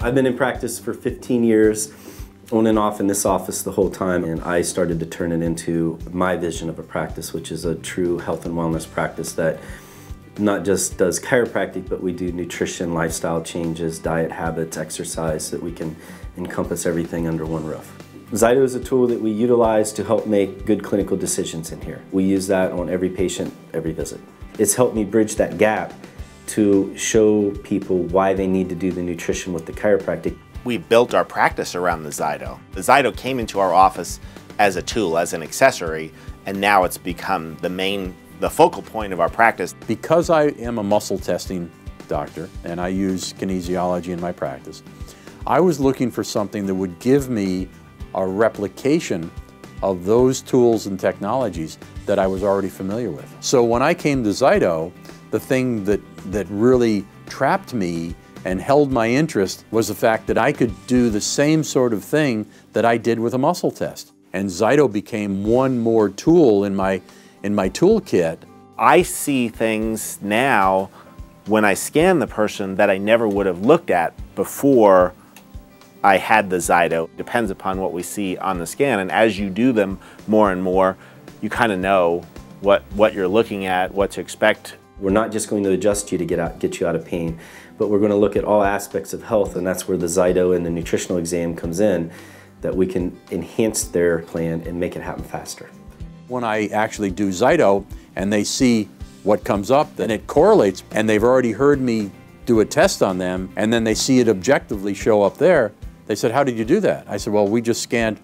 I've been in practice for 15 years, on and off in this office the whole time, and I started to turn it into my vision of a practice, which is a true health and wellness practice that not just does chiropractic, but we do nutrition, lifestyle changes, diet habits, exercise, so that we can encompass everything under one roof. ZYTO is a tool that we utilize to help make good clinical decisions in here. We use that on every patient, every visit. It's helped me bridge that gap to show people why they need to do the nutrition with the chiropractic. We built our practice around the ZYTO. The ZYTO came into our office as a tool, as an accessory, and now it's become the focal point of our practice. Because I am a muscle testing doctor and I use kinesiology in my practice, I was looking for something that would give me a replication of those tools and technologies that I was already familiar with. So when I came to ZYTO, the thing that really trapped me and held my interest was the fact that I could do the same sort of thing that I did with a muscle test. And ZYTO became one more tool in my toolkit. I see things now when I scan the person that I never would have looked at before I had the ZYTO. Depends upon what we see on the scan, and as you do them more and more, you kind of know what you're looking at, what to expect. We're not just going to adjust you to get you out of pain, but we're going to look at all aspects of health, and that's where the ZYTO and the nutritional exam comes in, that we can enhance their plan and make it happen faster. When I actually do ZYTO and they see what comes up, then it correlates, and they've already heard me do a test on them, and then they see it objectively show up there. They said, "How did you do that?" I said, "Well, we just scanned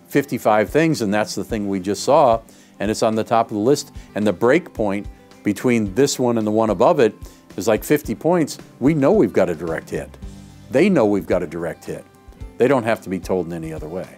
55 things, and that's the thing we just saw, and it's on the top of the list, and the break point between this one and the one above it is like 50 points. We know we've got a direct hit. They know we've got a direct hit. They don't have to be told in any other way."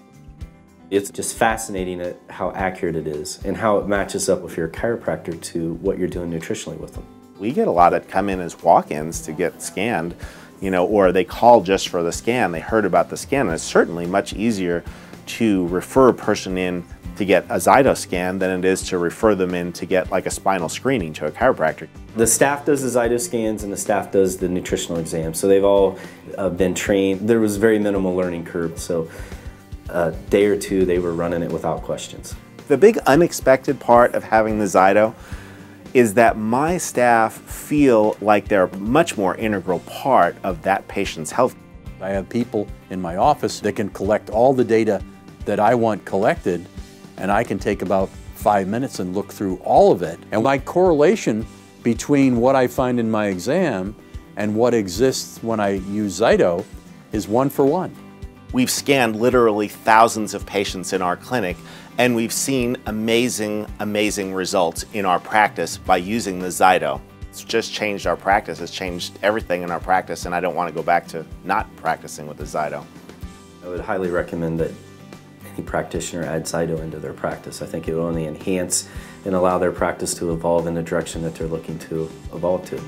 It's just fascinating at how accurate it is and how it matches up with your chiropractor to what you're doing nutritionally with them. We get a lot that come in as walk-ins to get scanned, or they call just for the scan. They heard about the scan, and it's certainly much easier to refer a person in to get a ZYTO scan than it is to refer them in to get like a spinal screening to a chiropractor. The staff does the ZYTO scans and the staff does the nutritional exam, so they've all been trained. There was very minimal learning curve, so a day or two they were running it without questions. The big unexpected part of having the ZYTO is that my staff feel like they're a much more integral part of that patient's health. I have people in my office that can collect all the data that I want collected, and I can take about 5 minutes and look through all of it. And my correlation between what I find in my exam and what exists when I use ZYTO is 1 for 1. We've scanned literally thousands of patients in our clinic, and we've seen amazing, amazing results in our practice by using the ZYTO. It's just changed our practice. It's changed everything in our practice, and I don't want to go back to not practicing with the ZYTO. I would highly recommend that any practitioner add ZYTO into their practice. I think it will only enhance and allow their practice to evolve in the direction that they're looking to evolve to.